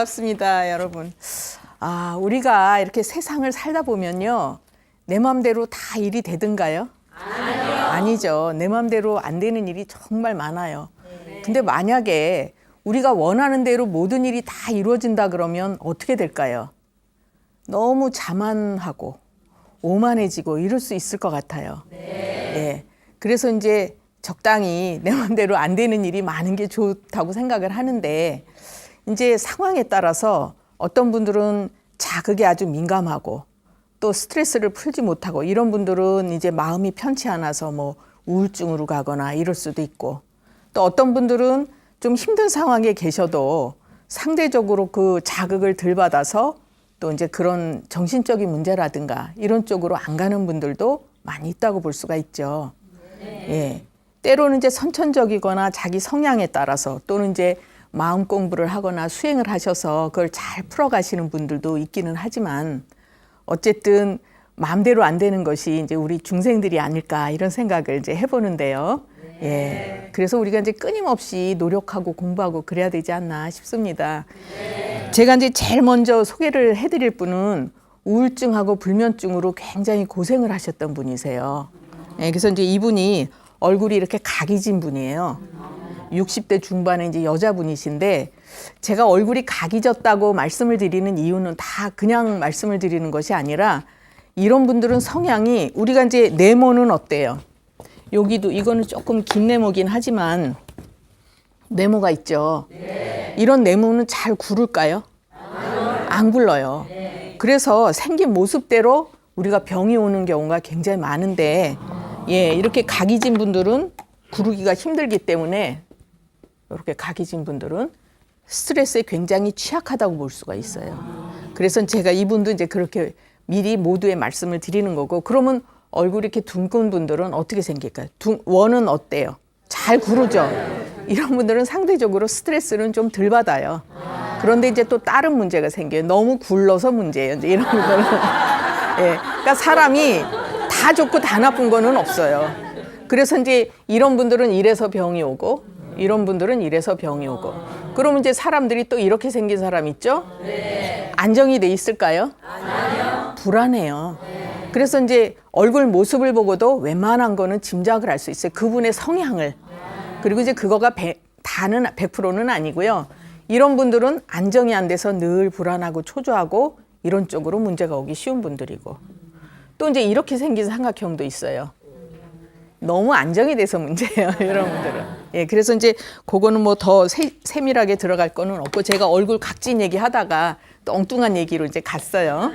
반갑습니다, 여러분. 우리가 이렇게 세상을 살다 보면요. 내 마음대로 다 일이 되든가요? 아니죠. 내 마음대로 안 되는 일이 정말 많아요. 근데 만약에 우리가 원하는 대로 모든 일이 다 이루어진다 그러면 어떻게 될까요? 너무 자만하고 오만해지고 이럴 수 있을 것 같아요. 예. 그래서 이제 적당히 내 마음대로 안 되는 일이 많은 게 좋다고 생각을 하는데, 이제 상황에 따라서 어떤 분들은 자극에 아주 민감하고 또 스트레스를 풀지 못하고, 이런 분들은 이제 마음이 편치 않아서 뭐 우울증으로 가거나 이럴 수도 있고, 또 어떤 분들은 좀 힘든 상황에 계셔도 상대적으로 그 자극을 덜 받아서 또 이제 그런 정신적인 문제라든가 이런 쪽으로 안 가는 분들도 많이 있다고 볼 수가 있죠. 예. 때로는 이제 선천적이거나 자기 성향에 따라서, 또는 이제 마음 공부를 하거나 수행을 하셔서 그걸 잘 풀어가시는 분들도 있기는 하지만, 어쨌든 마음대로 안 되는 것이 이제 우리 중생들이 아닐까 이런 생각을 이제 해보는데요. 예. 그래서 우리가 이제 끊임없이 노력하고 공부하고 그래야 되지 않나 싶습니다. 제가 이제 제일 먼저 소개를 해드릴 분은 우울증하고 불면증으로 굉장히 고생을 하셨던 분이세요. 예. 그래서 이제 이분이 얼굴이 이렇게 각이 진 분이에요. 60대 중반의 이제 여자분이신데, 제가 얼굴이 각이 졌다고 말씀을 드리는 이유는 다 그냥 말씀을 드리는 것이 아니라, 이런 분들은 성향이, 우리가 이제 네모는 어때요? 여기도 이거는 조금 긴 네모긴 하지만 네모가 있죠. 이런 네모는 잘 구를까요? 안 굴러요. 그래서 생긴 모습대로 우리가 병이 오는 경우가 굉장히 많은데, 예, 이렇게 각이 진 분들은 구르기가 힘들기 때문에, 이렇게 각이 진 분들은 스트레스에 굉장히 취약하다고 볼 수가 있어요. 그래서 제가 이분도 이제 그렇게 미리 모두의 말씀을 드리는 거고, 그러면 얼굴이 이렇게 둥근 분들은 어떻게 생길까요? 원은 어때요? 잘 구르죠? 이런 분들은 상대적으로 스트레스는 좀 덜 받아요. 그런데 이제 또 다른 문제가 생겨요. 너무 굴러서 문제예요. 이제 이런 분들은. 예, 그러니까 사람이 다 좋고 다 나쁜 거는 없어요. 그래서 이제 이런 분들은 이래서 병이 오고, 이런 분들은 이래서 병이 오고. 그러면 이제 사람들이 또 이렇게 생긴 사람 있죠? 안정이 돼 있을까요? 아니요. 불안해요. 그래서 이제 얼굴 모습을 보고도 웬만한 거는 짐작을 할 수 있어요. 그분의 성향을. 그리고 이제 그거가 다는 100%는 아니고요. 이런 분들은 안정이 안 돼서 늘 불안하고 초조하고 이런 쪽으로 문제가 오기 쉬운 분들이고, 또 이제 이렇게 생긴 삼각형도 있어요. 너무 안정이 돼서 문제예요, 이런 분들은. 예, 그래서 이제 그거는 뭐 더 세밀하게 들어갈 거는 없고, 제가 얼굴 각진 얘기 하다가 또 엉뚱한 얘기로 이제 갔어요.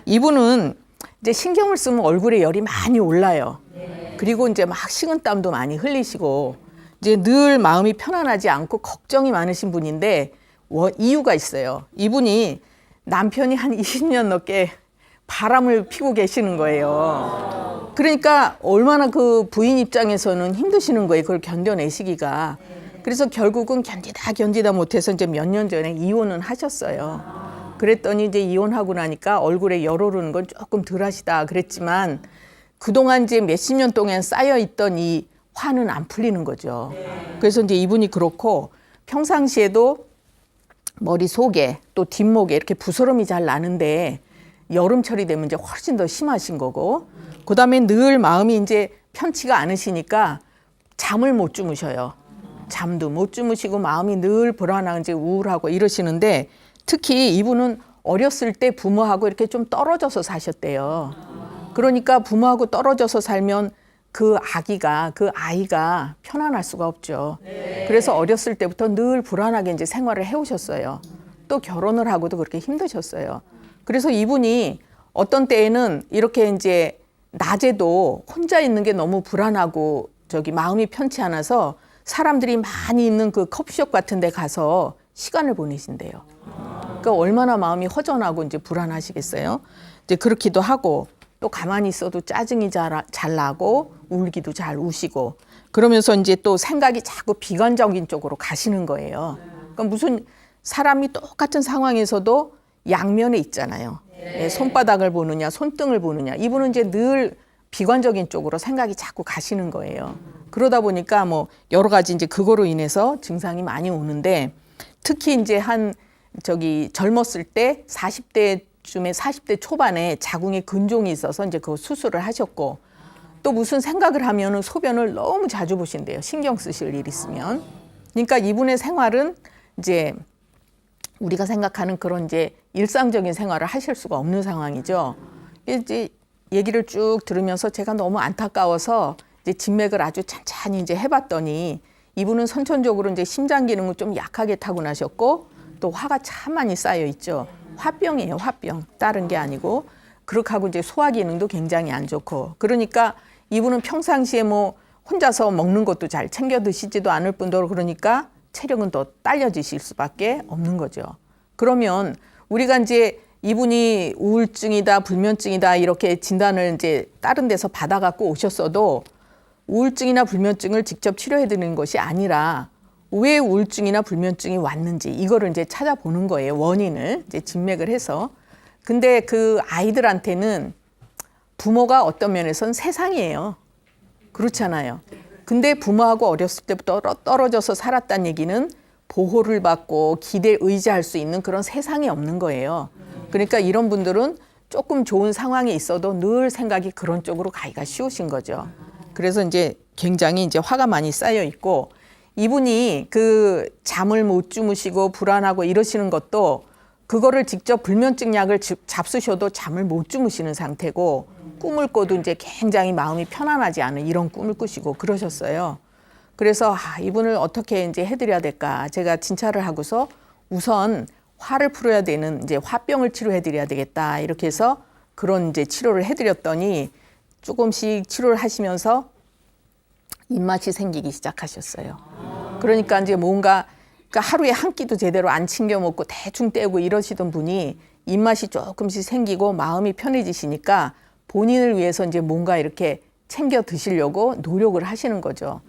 이분은 이제 신경을 쓰면 얼굴에 열이 많이 올라요. 그리고 이제 막 식은땀도 많이 흘리시고, 이제 늘 마음이 편안하지 않고 걱정이 많으신 분인데, 이유가 있어요. 이분이 남편이 한 20년 넘게 바람을 피고 계시는 거예요. 그러니까 얼마나 그 부인 입장에서는 힘드시는 거예요. 그걸 견뎌내시기가. 그래서 결국은 견디다 못해서 이제 몇 년 전에 이혼은 하셨어요. 그랬더니 이제 이혼하고 나니까 얼굴에 열 오르는 건 조금 덜 하시다 그랬지만, 그동안 이제 몇십 년 동안 쌓여있던 이 화는 안 풀리는 거죠. 그래서 이제 이분이 그렇고, 평상시에도 머리 속에 또 뒷목에 이렇게 부스럼이 잘 나는데, 여름철이 되면 이제 훨씬 더 심하신 거고, 그 다음에 늘 마음이 이제 편치가 않으시니까 잠을 못 주무셔요. 잠도 못 주무시고 마음이 늘 불안하고 이제 우울하고 이러시는데, 특히 이분은 어렸을 때 부모하고 이렇게 좀 떨어져서 사셨대요. 그러니까 부모하고 떨어져서 살면 그 아이가 편안할 수가 없죠. 그래서 어렸을 때부터 늘 불안하게 이제 생활을 해오셨어요. 또 결혼을 하고도 그렇게 힘드셨어요. 그래서 이분이 어떤 때에는 이렇게 이제 낮에도 혼자 있는 게 너무 불안하고 마음이 편치 않아서 사람들이 많이 있는 그 커피숍 같은 데 가서 시간을 보내신대요. 그러니까 얼마나 마음이 허전하고 이제 불안하시겠어요. 이제 그렇기도 하고, 또 가만히 있어도 짜증이 잘 나고 울기도 잘 우시고, 그러면서 이제 또 생각이 자꾸 비관적인 쪽으로 가시는 거예요. 그러니까 무슨 사람이 똑같은 상황에서도 양면에 있잖아요. 손바닥을 보느냐 손등을 보느냐. 이분은 이제 늘 비관적인 쪽으로 생각이 자꾸 가시는 거예요. 그러다 보니까 뭐 여러 가지 이제 그거로 인해서 증상이 많이 오는데, 특히 이제 한 젊었을 때 40대쯤에 40대 초반에 자궁에 근종이 있어서 이제 그 수술을 하셨고 또 무슨 생각을 하면은 소변을 너무 자주 보신대요. 신경 쓰실 일 있으면. 그러니까 이분의 생활은 이제 우리가 생각하는 그런 이제 일상적인 생활을 하실 수가 없는 상황이죠. 이제 얘기를 쭉 들으면서 제가 너무 안타까워서 이제 진맥을 아주 찬찬히 이제 해봤더니 이분은 선천적으로 이제 심장 기능을 좀 약하게 타고나셨고 또 화가 참 많이 쌓여 있죠. 화병이에요, 화병. 다른 게 아니고. 그렇게 하고 이제 소화 기능도 굉장히 안 좋고. 그러니까 이분은 평상시에 뭐 혼자서 먹는 것도 잘 챙겨 드시지도 않을 뿐더러 그러니까 체력은 더 딸려지실 수밖에 없는 거죠. 그러면 우리가 이제 이분이 우울증이다, 불면증이다 이렇게 진단을 이제 다른 데서 받아갖고 오셨어도 우울증이나 불면증을 직접 치료해 드리는 것이 아니라 왜 우울증이나 불면증이 왔는지 이거를 이제 찾아보는 거예요. 원인을 이제 진맥을 해서. 근데 그 아이들한테는 부모가 어떤 면에서는 세상이에요. 그렇잖아요. 근데 부모하고 어렸을 때부터 떨어져서 살았다는 얘기는 보호를 받고 기대 의지할 수 있는 그런 세상이 없는 거예요. 그러니까 이런 분들은 조금 좋은 상황에 있어도 늘 생각이 그런 쪽으로 가기가 쉬우신 거죠. 그래서 이제 굉장히 이제 화가 많이 쌓여 있고 이분이 그 잠을 못 주무시고 불안하고 이러시는 것도 그거를 직접 불면증 약을 잡수셔도 잠을 못 주무시는 상태고 꿈을 꿔도 이제 굉장히 마음이 편안하지 않은 이런 꿈을 꾸시고 그러셨어요. 그래서 이분을 어떻게 이제 해드려야 될까? 제가 진찰을 하고서 우선 화를 풀어야 되는 이제 화병을 치료해드려야 되겠다 이렇게 해서 그런 이제 치료를 해드렸더니 조금씩 치료를 하시면서 입맛이 생기기 시작하셨어요. 그러니까 이제 뭔가 그러니까 하루에 한 끼도 제대로 안 챙겨 먹고 대충 떼고 이러시던 분이 입맛이 조금씩 생기고 마음이 편해지시니까 본인을 위해서 이제 뭔가 이렇게 챙겨 드시려고 노력을 하시는 거죠.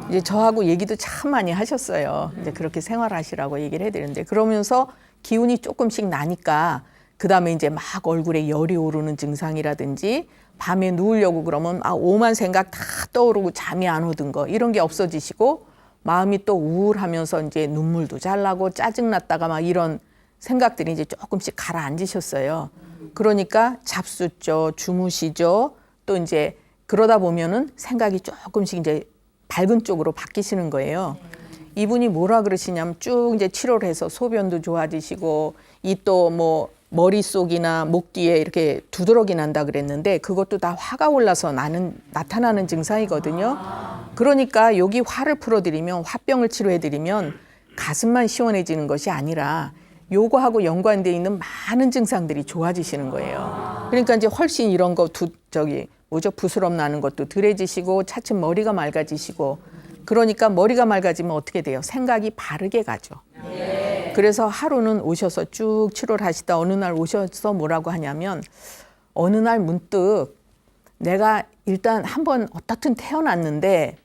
이제 저하고 얘기도 참 많이 하셨어요. 이제 그렇게 생활하시라고 얘기를 해드렸는데 그러면서 기운이 조금씩 나니까 그 다음에 이제 막 얼굴에 열이 오르는 증상이라든지 밤에 누우려고 그러면 오만 생각 다 떠오르고 잠이 안 오던 거 이런 게 없어지시고 마음이 또 우울하면서 이제 눈물도 잘 나고 짜증났다가 막 이런 생각들이 이제 조금씩 가라앉으셨어요. 그러니까 잡숫죠, 주무시죠. 또 이제 그러다 보면은 생각이 조금씩 이제 밝은 쪽으로 바뀌시는 거예요. 이분이 뭐라 그러시냐면 쭉 이제 치료를 해서 소변도 좋아지시고 이 또 뭐 머릿속이나 목 뒤에 이렇게 두드러기 난다 그랬는데 그것도 다 화가 올라서 나타나는 증상이거든요. 그러니까 여기 화를 풀어드리면 화병을 치료해드리면 가슴만 시원해지는 것이 아니라 요거하고 연관되어 있는 많은 증상들이 좋아지시는 거예요. 그러니까 이제 훨씬 이런 거 부스럼 나는 것도 덜해지시고 차츰 머리가 맑아지시고 그러니까 머리가 맑아지면 어떻게 돼요? 생각이 바르게 가죠. 그래서 하루는 오셔서 쭉 치료를 하시다 어느 날 오셔서 뭐라고 하냐면 어느 날 문득 내가 일단 한번 어떻든 태어났는데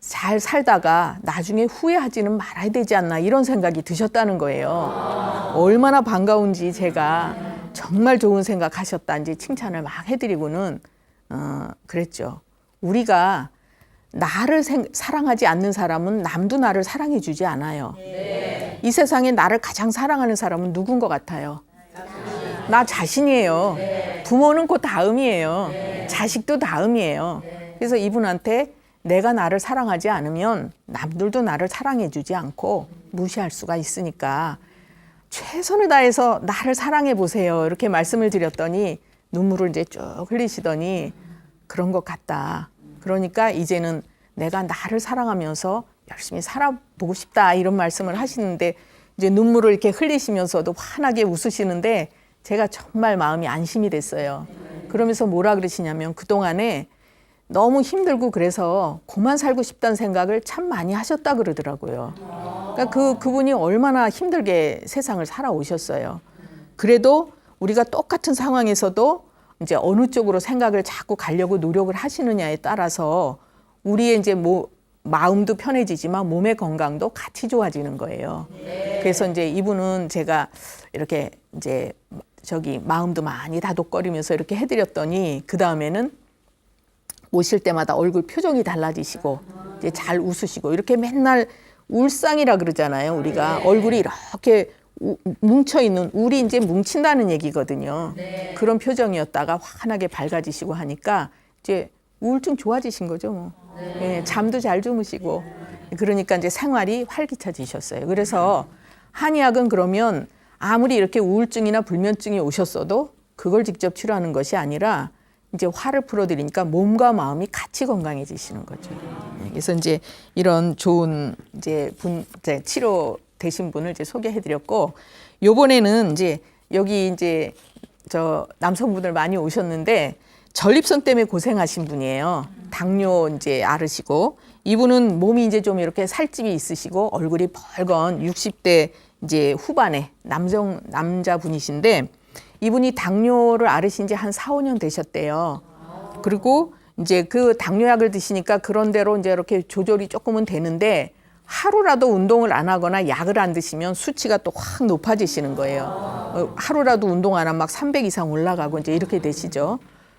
잘 살다가 나중에 후회하지는 말아야 되지 않나 이런 생각이 드셨다는 거예요. 얼마나 반가운지 제가 정말 좋은 생각 하셨다는지 칭찬을 막 해드리고는 그랬죠. 우리가 나를 사랑하지 않는 사람은 남도 나를 사랑해 주지 않아요. 이 세상에 나를 가장 사랑하는 사람은 누군 것 같아요? 나 자신이에요. 부모는 그 다음이에요. 자식도 다음이에요. 그래서 이분한테 내가 나를 사랑하지 않으면 남들도 나를 사랑해 주지 않고 무시할 수가 있으니까 최선을 다해서 나를 사랑해 보세요. 이렇게 말씀을 드렸더니 눈물을 이제 쭉 흘리시더니 그런 것 같다. 그러니까 이제는 내가 나를 사랑하면서 열심히 살아보고 싶다 이런 말씀을 하시는데 이제 눈물을 이렇게 흘리시면서도 환하게 웃으시는데 제가 정말 마음이 안심이 됐어요. 그러면서 뭐라 그러시냐면 그동안에 너무 힘들고 그래서 그만 살고 싶다는 생각을 참 많이 하셨다 그러더라고요. 그러니까 그분이 얼마나 힘들게 세상을 살아오셨어요. 그래도 우리가 똑같은 상황에서도 이제 어느 쪽으로 생각을 자꾸 가려고 노력을 하시느냐에 따라서 우리의 이제 마음도 편해지지만 몸의 건강도 같이 좋아지는 거예요. 그래서 이제 이분은 제가 이렇게 이제 마음도 많이 다독거리면서 이렇게 해드렸더니 그 다음에는 오실 때마다 얼굴 표정이 달라지시고 이제 잘 웃으시고 이렇게 맨날 울상이라 그러잖아요. 우리가 얼굴이 이렇게 뭉쳐 있는 울이 이제 뭉친다는 얘기거든요. 그런 표정이었다가 환하게 밝아지시고 하니까 이제 우울증 좋아지신 거죠, 뭐. 예, 잠도 잘 주무시고. 그러니까 이제 생활이 활기차지셨어요. 그래서 한의학은 그러면 아무리 이렇게 우울증이나 불면증이 오셨어도 그걸 직접 치료하는 것이 아니라 이제 화를 풀어드리니까 몸과 마음이 같이 건강해지시는 거죠. 그래서 이제 이런 좋은 이제 치료 되신 분을 이제 소개해드렸고, 요번에는 이제 여기 이제 저 남성분들 많이 오셨는데 전립선 때문에 고생하신 분이에요. 당뇨 이제 앓으시고, 이분은 몸이 이제 좀 이렇게 살집이 있으시고 얼굴이 벌건 60대 이제 후반에 남자분이신데, 이분이 당뇨를 앓으신 지 한 4, 5년 되셨대요. 그리고 이제 그 당뇨약을 드시니까 그런 대로 이제 이렇게 조절이 조금은 되는데, 하루라도 운동을 안 하거나 약을 안 드시면 수치가 또 확 높아지시는 거예요. 하루라도 운동 안 하면 막 300 이상 올라가고 이제 이렇게 되시죠.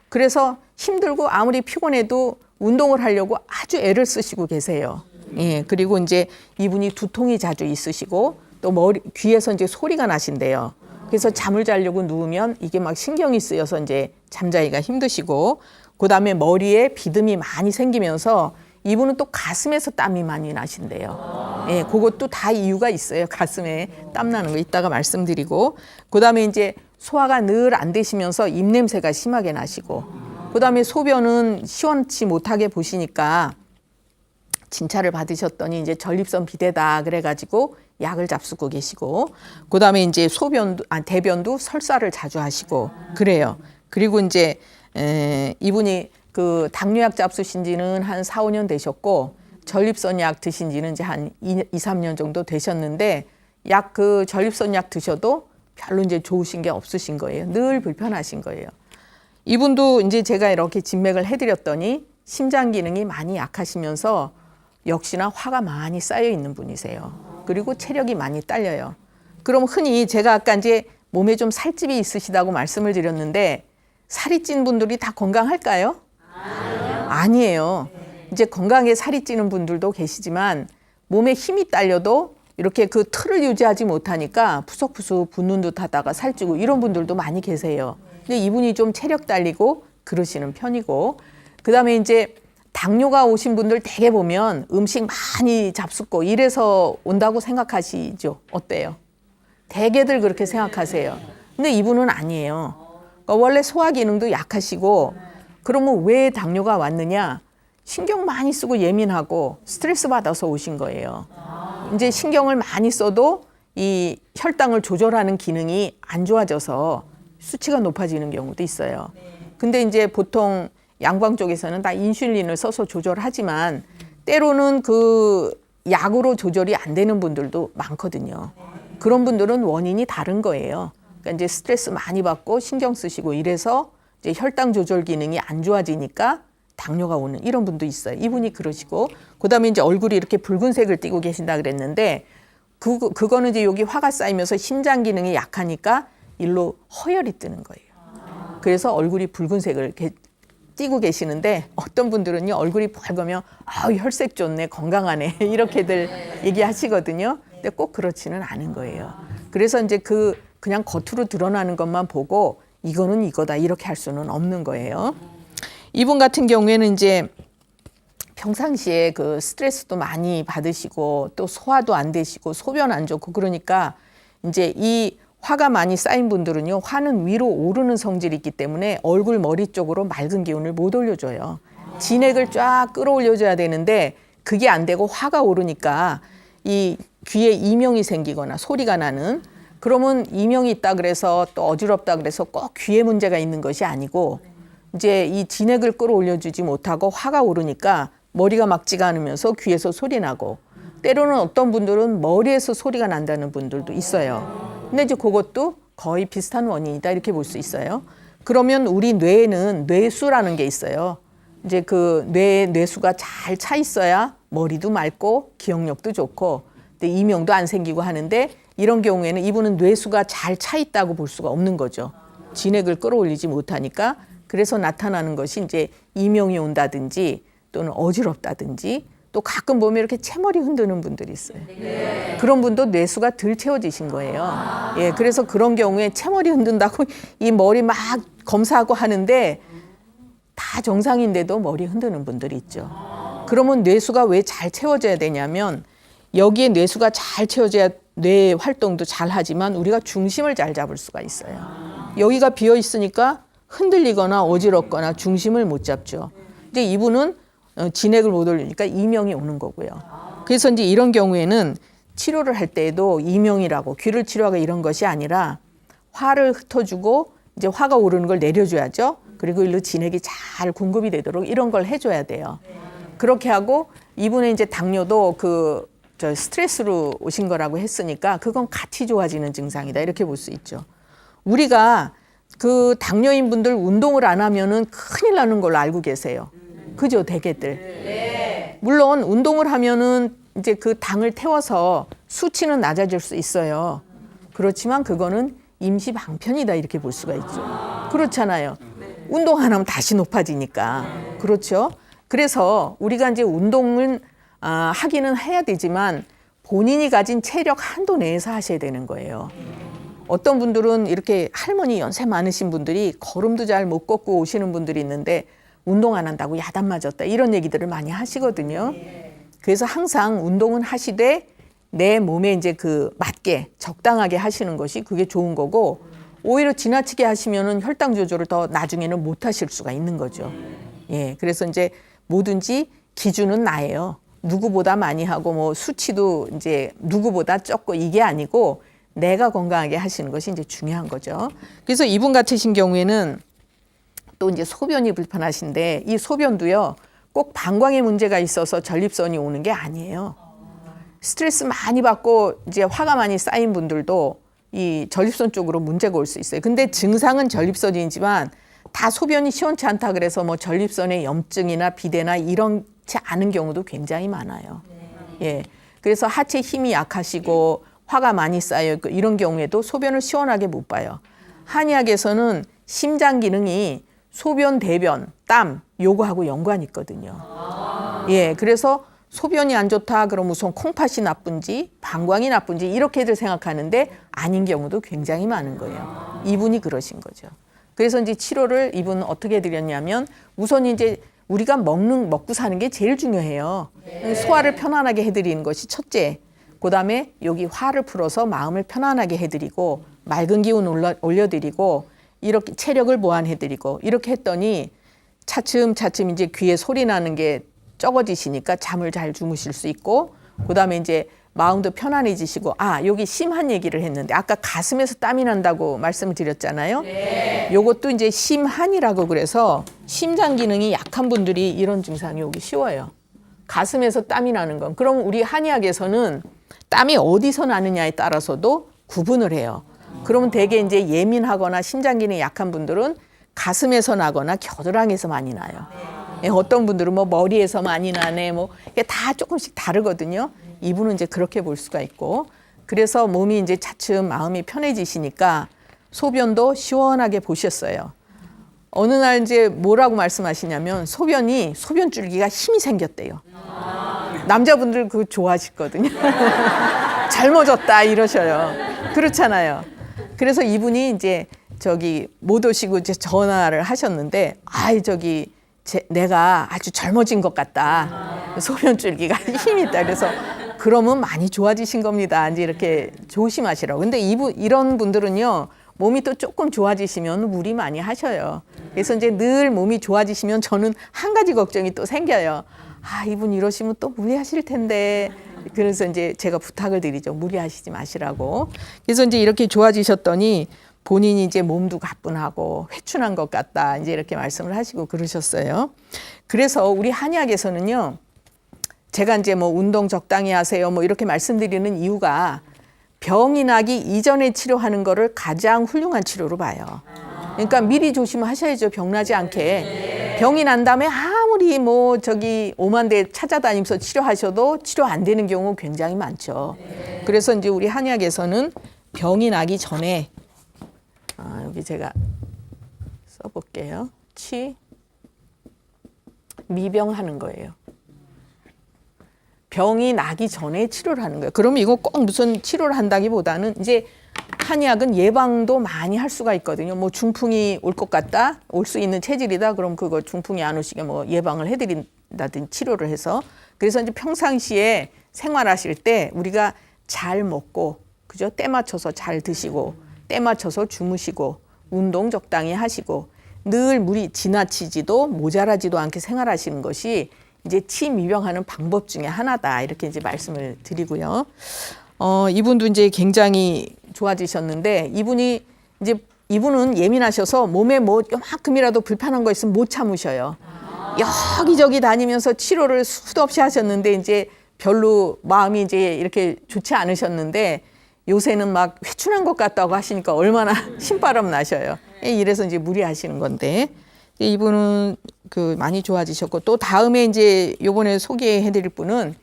그래서 힘들고 아무리 피곤해도 운동을 하려고 아주 애를 쓰시고 계세요. 예, 그리고 이제 이분이 두통이 자주 있으시고 또 귀에서 이제 소리가 나신대요. 그래서 잠을 자려고 누우면 이게 막 신경이 쓰여서 이제 잠자기가 힘드시고, 그다음에 머리에 비듬이 많이 생기면서 이분은 또 가슴에서 땀이 많이 나신대요. 예, 그것도 다 이유가 있어요. 가슴에 땀 나는 거 이따가 말씀드리고, 그다음에 이제 소화가 늘 안 되시면서 입냄새가 심하게 나시고, 그다음에 소변은 시원치 못하게 보시니까 진찰을 받으셨더니 이제 전립선 비대다 그래가지고 약을 잡수고 계시고, 그다음에 이제 대변도 설사를 자주 하시고 그래요. 그리고 이제 이분이 그 당뇨약 잡수신 지는 한 4, 5년 되셨고, 전립선 약 드신 지는 이제 한 2, 3년 정도 되셨는데, 그 전립선 약 드셔도 별로 이제 좋으신 게 없으신 거예요. 늘 불편하신 거예요. 이분도 이제 제가 이렇게 진맥을 해드렸더니 심장 기능이 많이 약하시면서 역시나 화가 많이 쌓여 있는 분이세요. 그리고 체력이 많이 딸려요. 그럼 흔히 제가 아까 이제 몸에 좀 살집이 있으시다고 말씀을 드렸는데, 살이 찐 분들이 다 건강할까요? 아니에요. 이제 건강에 살이 찌는 분들도 계시지만 몸에 힘이 딸려도 이렇게 그 틀을 유지하지 못하니까 푸석푸석 붓는 듯 하다가 살찌고 이런 분들도 많이 계세요. 근데 이분이 좀 체력 딸리고 그러시는 편이고, 그다음에 이제 당뇨가 오신 분들 대개 보면 음식 많이 잡숫고 이래서 온다고 생각하시죠? 어때요? 대개들 그렇게 생각하세요. 근데 이분은 아니에요. 그러니까 원래 소화 기능도 약하시고, 그러면 왜 당뇨가 왔느냐? 신경 많이 쓰고 예민하고 스트레스 받아서 오신 거예요. 이제 신경을 많이 써도 이 혈당을 조절하는 기능이 안 좋아져서 수치가 높아지는 경우도 있어요. 근데 이제 보통 양방 쪽에서는 다 인슐린을 써서 조절하지만 때로는 그 약으로 조절이 안 되는 분들도 많거든요. 그런 분들은 원인이 다른 거예요. 그러니까 이제 스트레스 많이 받고 신경 쓰시고 이래서 이제 혈당 조절 기능이 안 좋아지니까 당뇨가 오는 이런 분도 있어요. 이분이 그러시고, 그다음에 이제 얼굴이 이렇게 붉은색을 띠고 계신다 그랬는데, 그거는 이제 여기 화가 쌓이면서 심장 기능이 약하니까 일로 허혈이 뜨는 거예요. 그래서 얼굴이 붉은색을 띠고 계시는데, 어떤 분들은요 얼굴이 밝으면 혈색 좋네, 건강하네 이렇게들 얘기하시거든요. 근데 꼭 그렇지는 않은 거예요. 그래서 이제 그냥 겉으로 드러나는 것만 보고 이거는 이거다 이렇게 할 수는 없는 거예요. 이분 같은 경우에는 이제 평상시에 그 스트레스도 많이 받으시고 또 소화도 안 되시고 소변 안 좋고, 그러니까 이제 이 화가 많이 쌓인 분들은요, 화는 위로 오르는 성질이 있기 때문에 얼굴 머리 쪽으로 맑은 기운을 못 올려줘요. 진액을 쫙 끌어올려줘야 되는데 그게 안 되고 화가 오르니까 이 귀에 이명이 생기거나 소리가 나는, 그러면 이명이 있다 그래서 또 어지럽다 그래서 꼭 귀에 문제가 있는 것이 아니고, 이제 이 진액을 끌어올려주지 못하고 화가 오르니까 머리가 막지가 않으면서 귀에서 소리 나고, 때로는 어떤 분들은 머리에서 소리가 난다는 분들도 있어요. 근데 이제 그것도 거의 비슷한 원인이다 이렇게 볼 수 있어요. 그러면 우리 뇌에는 뇌수라는 게 있어요. 이제 그 뇌에 뇌수가 잘 차 있어야 머리도 맑고 기억력도 좋고 근데 이명도 안 생기고 하는데, 이런 경우에는 이분은 뇌수가 잘 차 있다고 볼 수가 없는 거죠. 진액을 끌어올리지 못하니까. 그래서 나타나는 것이 이제 이명이 온다든지 또는 어지럽다든지 또 가끔 보면 이렇게 채머리 흔드는 분들이 있어요. 그런 분도 뇌수가 덜 채워지신 거예요. 예, 그래서 그런 경우에 채머리 흔든다고 이 머리 막 검사하고 하는데 다 정상인데도 머리 흔드는 분들이 있죠. 그러면 뇌수가 왜 잘 채워져야 되냐면 여기에 뇌수가 잘 채워져야 뇌 활동도 잘 하지만 우리가 중심을 잘 잡을 수가 있어요. 여기가 비어 있으니까 흔들리거나 어지럽거나 중심을 못 잡죠. 근데 이분은 진액을 못 올리니까 이명이 오는 거고요. 그래서 이제 이런 경우에는 치료를 할 때에도 이명이라고 귀를 치료하고 이런 것이 아니라 화를 흩어주고 이제 화가 오르는 걸 내려줘야죠. 그리고 일로 진액이 잘 공급이 되도록 이런 걸 해줘야 돼요. 그렇게 하고 이분의 이제 당뇨도 스트레스로 오신 거라고 했으니까 그건 같이 좋아지는 증상이다 이렇게 볼 수 있죠. 우리가 그 당뇨인 분들 운동을 안 하면은 큰일 나는 걸로 알고 계세요. 그죠, 대개들. 물론 운동을 하면은 이제 그 당을 태워서 수치는 낮아질 수 있어요. 그렇지만 그거는 임시 방편이다 이렇게 볼 수가 있죠. 그렇잖아요. 운동 안 하면 다시 높아지니까. 그렇죠. 그래서 우리가 이제 운동은 하기는 해야 되지만 본인이 가진 체력 한도 내에서 하셔야 되는 거예요. 어떤 분들은 이렇게 할머니 연세 많으신 분들이 걸음도 잘 못 걷고 오시는 분들이 있는데 운동 안 한다고 야단 맞았다 이런 얘기들을 많이 하시거든요. 그래서 항상 운동은 하시되 내 몸에 이제 그 맞게 적당하게 하시는 것이 그게 좋은 거고 오히려 지나치게 하시면은 혈당 조절을 더 나중에는 못 하실 수가 있는 거죠. 예, 그래서 이제 뭐든지 기준은 나예요. 누구보다 많이 하고 뭐 수치도 이제 누구보다 적고 이게 아니고 내가 건강하게 하시는 것이 이제 중요한 거죠. 그래서 이분 같으신 경우에는 또 이제 소변이 불편하신데 이 소변도요 꼭 방광에 문제가 있어서 전립선이 오는 게 아니에요. 스트레스 많이 받고 이제 화가 많이 쌓인 분들도 이 전립선 쪽으로 문제가 올 수 있어요. 근데 증상은 전립선이지만 다 소변이 시원치 않다 그래서 뭐 전립선에 염증이나 비대나 이런지 않은 경우도 굉장히 많아요. 예, 그래서 하체 힘이 약하시고 화가 많이 쌓여 있고 이런 경우에도 소변을 시원하게 못 봐요. 한의학에서는 심장 기능이 소변, 대변, 땀 요거하고 연관이 있거든요. 예, 그래서 소변이 안 좋다 그럼 우선 콩팥이 나쁜지 방광이 나쁜지 이렇게들 생각하는데 아닌 경우도 굉장히 많은 거예요. 이분이 그러신 거죠. 그래서 이제 치료를 이분 어떻게 드렸냐면 우선 이제 우리가 먹고 사는 게 제일 중요해요. 소화를 편안하게 해드리는 것이 첫째. 그다음에 여기 화를 풀어서 마음을 편안하게 해드리고 맑은 기운 올려드리고 이렇게 체력을 보완해드리고 이렇게 했더니 차츰차츰 이제 귀에 소리 나는 게 적어지시니까 잠을 잘 주무실 수 있고 그다음에 이제 마음도 편안해지시고 여기 심한 얘기를 했는데 아까 가슴에서 땀이 난다고 말씀을 드렸잖아요. 네. 요것도 이제 심한이라고 그래서 심장 기능이 약한 분들이 이런 증상이 오기 쉬워요. 가슴에서 땀이 나는 건. 그럼 우리 한의학에서는 땀이 어디서 나느냐에 따라서도 구분을 해요. 그러면 대개 이제 예민하거나 심장 기능이 약한 분들은 가슴에서 나거나 겨드랑이에서 많이 나요. 어떤 분들은 뭐 머리에서 많이 나네, 뭐 이게 다 조금씩 다르거든요. 이분은 이제 그렇게 볼 수가 있고, 그래서 몸이 이제 차츰 마음이 편해지시니까 소변도 시원하게 보셨어요. 어느 날 이제 뭐라고 말씀하시냐면 소변 줄기가 힘이 생겼대요. 남자분들 그거 좋아하시거든요. 젊어졌다 이러셔요. 그렇잖아요. 그래서 이분이 이제 못 오시고 이제 전화를 하셨는데, 내가 아주 젊어진 것 같다. 소변 줄기가 힘이 있다. 그래서 그러면 많이 좋아지신 겁니다. 이제 이렇게 조심하시라고. 근데 이런 분들은요, 몸이 또 조금 좋아지시면 무리 많이 하셔요. 그래서 이제 늘 몸이 좋아지시면 저는 한 가지 걱정이 또 생겨요. 이분 이러시면 또 무리하실 텐데. 그래서 이제 제가 부탁을 드리죠. 무리하시지 마시라고. 그래서 이제 이렇게 좋아지셨더니 본인이 이제 몸도 가뿐하고 회춘한 것 같다. 이제 이렇게 말씀을 하시고 그러셨어요. 그래서 우리 한의학에서는요, 제가 이제 뭐 운동 적당히 하세요. 뭐 이렇게 말씀드리는 이유가 병이 나기 이전에 치료하는 거를 가장 훌륭한 치료로 봐요. 그러니까 미리 조심하셔야죠. 병 나지 않게. 병이 난 다음에 아무리 오만 대 찾아다니면서 치료하셔도 치료 안 되는 경우 굉장히 많죠. 그래서 이제 우리 한의학에서는 병이 나기 전에 여기 제가 써볼게요. 미병하는 거예요. 병이 나기 전에 치료를 하는 거예요. 그러면 이거 꼭 무슨 치료를 한다기보다는 이제 한의학은 예방도 많이 할 수가 있거든요. 뭐 중풍이 올 것 같다, 올 수 있는 체질이다. 그럼 그거 중풍이 안 오시게 뭐 예방을 해드린다든지 치료를 해서. 그래서 이제 평상시에 생활하실 때 우리가 잘 먹고, 그죠? 때 맞춰서 잘 드시고, 때 맞춰서 주무시고, 운동 적당히 하시고, 늘 물이 지나치지도 모자라지도 않게 생활하시는 것이 이제 침 미병하는 방법 중에 하나다. 이렇게 이제 말씀을 드리고요. 이분도 이제 굉장히 좋아지셨는데 이분은 예민하셔서 몸에 뭐 요만큼이라도 불편한 거 있으면 못 참으셔요. 여기저기 다니면서 치료를 수도 없이 하셨는데 이제 별로 마음이 이제 이렇게 좋지 않으셨는데 요새는 막 회춘한 것 같다고 하시니까 얼마나 신바람 나셔요. 이래서 이제 무리하시는 건데 이분은 많이 좋아지셨고 또 다음에 이제 요번에 소개해드릴 분은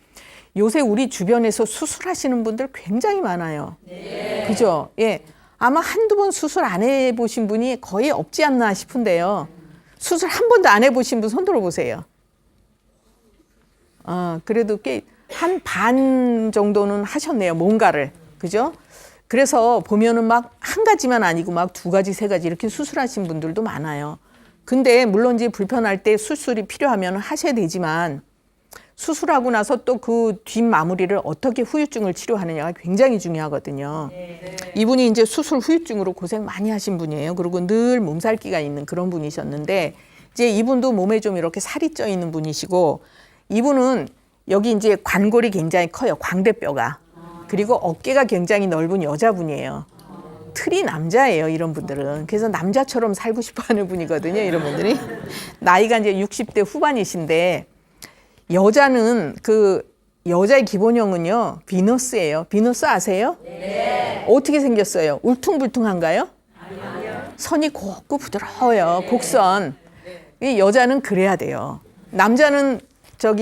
요새 우리 주변에서 수술하시는 분들 굉장히 많아요. 네. 그죠? 예. 아마 한두 번 수술 안 해보신 분이 거의 없지 않나 싶은데요. 수술 한 번도 안 해보신 분 손 들어보세요. 그래도 꽤 한 반 정도는 하셨네요. 뭔가를. 그죠? 그래서 보면은 막 한 가지만 아니고 막 두 가지, 세 가지 이렇게 수술하신 분들도 많아요. 근데 물론 이제 불편할 때 수술이 필요하면 하셔야 되지만 수술하고 나서 또 그 뒷마무리를 어떻게 후유증을 치료하느냐가 굉장히 중요하거든요. 네. 이분이 이제 수술 후유증으로 고생 많이 하신 분이에요. 그리고 늘 몸살기가 있는 그런 분이셨는데 이제 이분도 몸에 좀 이렇게 살이 쪄 있는 분이시고 이분은 여기 이제 관골이 굉장히 커요. 광대뼈가. 그리고 어깨가 굉장히 넓은 여자분이에요. 틀이 남자예요, 이런 분들은. 그래서 남자처럼 살고 싶어 하는 분이거든요, 이런 분들이. 나이가 이제 60대 후반이신데 여자는 여자의 기본형은요, 비너스예요. 비너스 아세요? 네. 어떻게 생겼어요? 울퉁불퉁한가요? 아니요. 선이 곱고 부드러워요. 네. 곡선. 네. 여자는 그래야 돼요. 남자는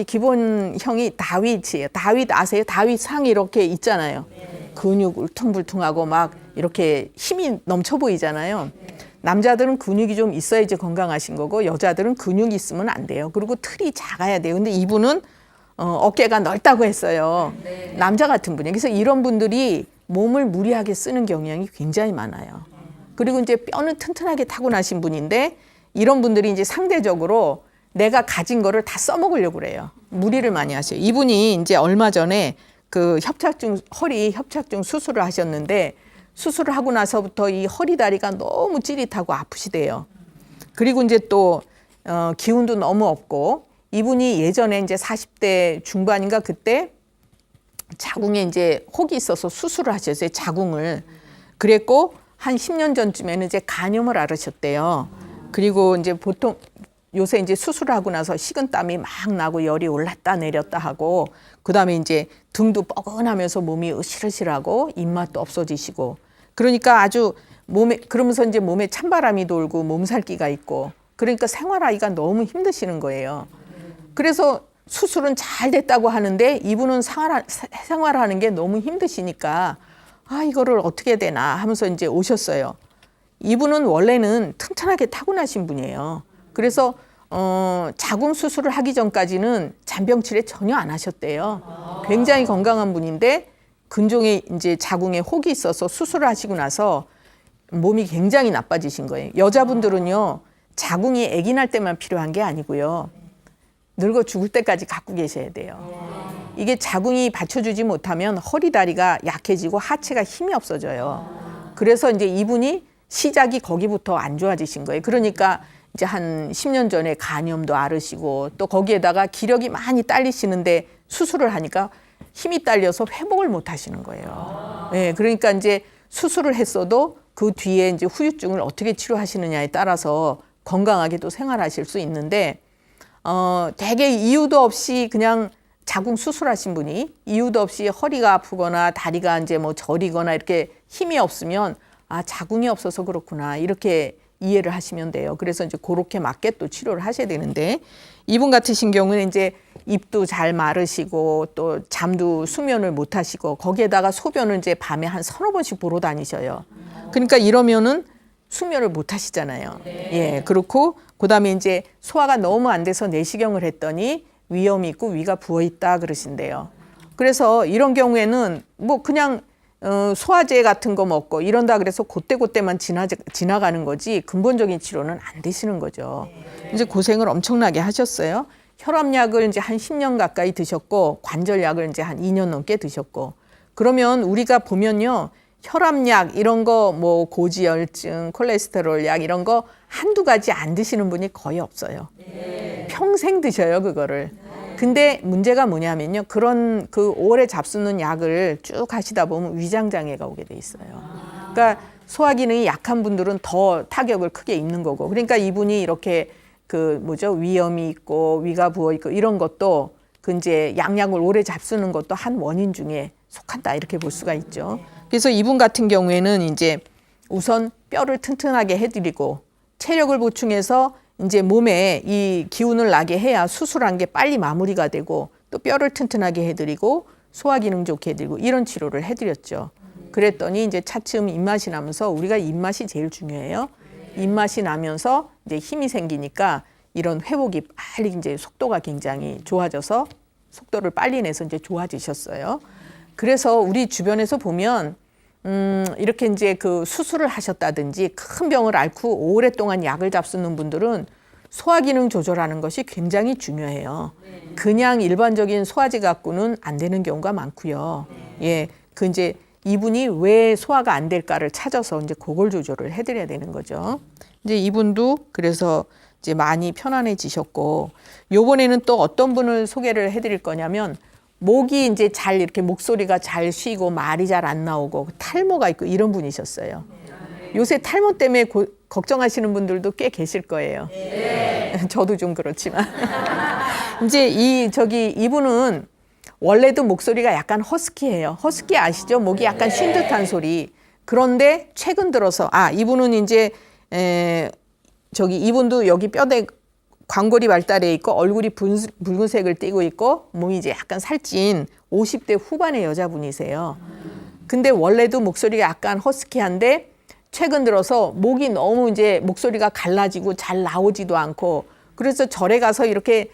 기본형이 다윗이에요. 다윗 아세요? 다윗 상 이렇게 있잖아요. 네. 근육 울퉁불퉁하고 막 이렇게 힘이 넘쳐 보이잖아요. 네. 남자들은 근육이 좀 있어야지 건강하신 거고 여자들은 근육이 있으면 안 돼요. 그리고 틀이 작아야 돼요. 근데 이분은 어깨가 넓다고 했어요. 네. 남자 같은 분이에요. 그래서 이런 분들이 몸을 무리하게 쓰는 경향이 굉장히 많아요. 그리고 이제 뼈는 튼튼하게 타고나신 분인데 이런 분들이 이제 상대적으로 내가 가진 거를 다 써먹으려고 그래요. 무리를 많이 하셔요. 이분이 이제 얼마 전에 허리 협착증 수술을 하셨는데 수술을 하고 나서부터 이 허리 다리가 너무 찌릿하고 아프시대요. 그리고 이제 또 기운도 너무 없고 이분이 예전에 이제 40대 중반인가 그때 자궁에 이제 혹이 있어서 수술을 하셨어요. 자궁을. 그랬고 한 10년 전쯤에는 이제 간염을 앓으셨대요. 그리고 이제 보통 요새 이제 수술을 하고 나서 식은땀이 막 나고 열이 올랐다 내렸다 하고 그다음에 이제 등도 뻐근하면서 몸이 으실으실하고 입맛도 없어지시고 그러니까 아주 그러면서 이제 몸에 찬바람이 돌고 몸살기가 있고 그러니까 생활하기가 너무 힘드시는 거예요. 그래서 수술은 잘 됐다고 하는데 이분은 생활하는 게 너무 힘드시니까 이거를 어떻게 해야 되나 하면서 이제 오셨어요. 이분은 원래는 튼튼하게 타고나신 분이에요. 그래서 자궁 수술을 하기 전까지는 잔병 치레 전혀 안 하셨대요. 굉장히 건강한 분인데 근종에 이제 자궁에 혹이 있어서 수술을 하시고 나서 몸이 굉장히 나빠지신 거예요. 여자분들은요 자궁이 아기 날 때만 필요한 게 아니고요. 늙어 죽을 때까지 갖고 계셔야 돼요. 이게 자궁이 받쳐주지 못하면 허리 다리가 약해지고 하체가 힘이 없어져요. 그래서 이제 이분이 시작이 거기부터 안 좋아지신 거예요. 그러니까 이제 한 10년 전에 간염도 앓으시고 또 거기에다가 기력이 많이 딸리시는데 수술을 하니까 힘이 딸려서 회복을 못 하시는 거예요. 네, 그러니까 이제 수술을 했어도 그 뒤에 이제 후유증을 어떻게 치료하시느냐에 따라서 건강하게 또 생활하실 수 있는데 되게 이유도 없이 그냥 자궁 수술하신 분이 이유도 없이 허리가 아프거나 다리가 이제 뭐 저리거나 이렇게 힘이 없으면 자궁이 없어서 그렇구나 이렇게 이해를 하시면 돼요. 그래서 이제 그렇게 맞게 또 치료를 하셔야 되는데 이분 같으신 경우는 이제 입도 잘 마르시고 또 잠도 수면을 못 하시고 거기에다가 소변을 이제 밤에 한 서너 번씩 보러 다니셔요. 그러니까 이러면은 숙면을 못 하시잖아요. 예, 그렇고 그다음에 이제 소화가 너무 안 돼서 내시경을 했더니 위염이 있고 위가 부어 있다 그러신대요. 그래서 이런 경우에는 뭐 그냥 소화제 같은 거 먹고 이런다 그래서 그때그때만 지나가는 거지 근본적인 치료는 안 되시는 거죠. 이제 고생을 엄청나게 하셨어요. 혈압약을 이제 한 10년 가까이 드셨고 관절약을 이제 한 2년 넘게 드셨고 그러면 우리가 보면요. 혈압약 이런 거 뭐 고지혈증, 콜레스테롤 약 이런 거 한두 가지 안 드시는 분이 거의 없어요. 평생 드셔요, 그거를. 근데 문제가 뭐냐면요. 그런 그 오래 잡수는 약을 쭉 하시다 보면 위장장애가 오게 돼 있어요. 그러니까 소화 기능이 약한 분들은 더 타격을 크게 입는 거고. 그러니까 이분이 이렇게 위염이 있고 위가 부어 있고 이런 것도 그 이제 양약을 오래 잡수는 것도 한 원인 중에 속한다 이렇게 볼 수가 있죠. 그래서 이분 같은 경우에는 이제 우선 뼈를 튼튼하게 해드리고 체력을 보충해서 이제 몸에 이 기운을 나게 해야 수술한 게 빨리 마무리가 되고 또 뼈를 튼튼하게 해드리고 소화 기능 좋게 해드리고 이런 치료를 해드렸죠. 그랬더니 이제 차츰 입맛이 나면서 우리가 입맛이 제일 중요해요. 입맛이 나면서 이제 힘이 생기니까 이런 회복이 빨리 이제 속도가 굉장히 좋아져서 속도를 빨리 내서 이제 좋아지셨어요. 그래서 우리 주변에서 보면 이렇게 이제 그 수술을 하셨다든지 큰 병을 앓고 오랫동안 약을 잡수는 분들은 소화 기능 조절하는 것이 굉장히 중요해요. 그냥 일반적인 소화제 갖고는 안 되는 경우가 많고요. 예, 그 이제 이분이 왜 소화가 안 될까를 찾아서 이제 그걸 조절을 해드려야 되는 거죠. 이제 이분도 그래서 이제 많이 편안해지셨고 요번에는 또 어떤 분을 소개를 해드릴 거냐면 목이 이제 잘 이렇게 목소리가 잘 쉬고 말이 잘 안 나오고 탈모가 있고 이런 분이셨어요. 요새 탈모 때문에 걱정하시는 분들도 꽤 계실 거예요. 저도 좀 그렇지만 이제 이분은 원래도 목소리가 약간 허스키해요. 허스키 아시죠? 목이 약간 쉰 듯한 소리. 그런데 최근 들어서 이분은 이제 이분도 여기 뼈대 광골이 발달해 있고 얼굴이 붉은색을 띠고 있고 몸이 이제 약간 살찐 50대 후반의 여자분이세요. 근데 원래도 목소리가 약간 허스키한데 최근 들어서 목이 너무 이제 목소리가 갈라지고 잘 나오지도 않고 그래서 절에 가서 이렇게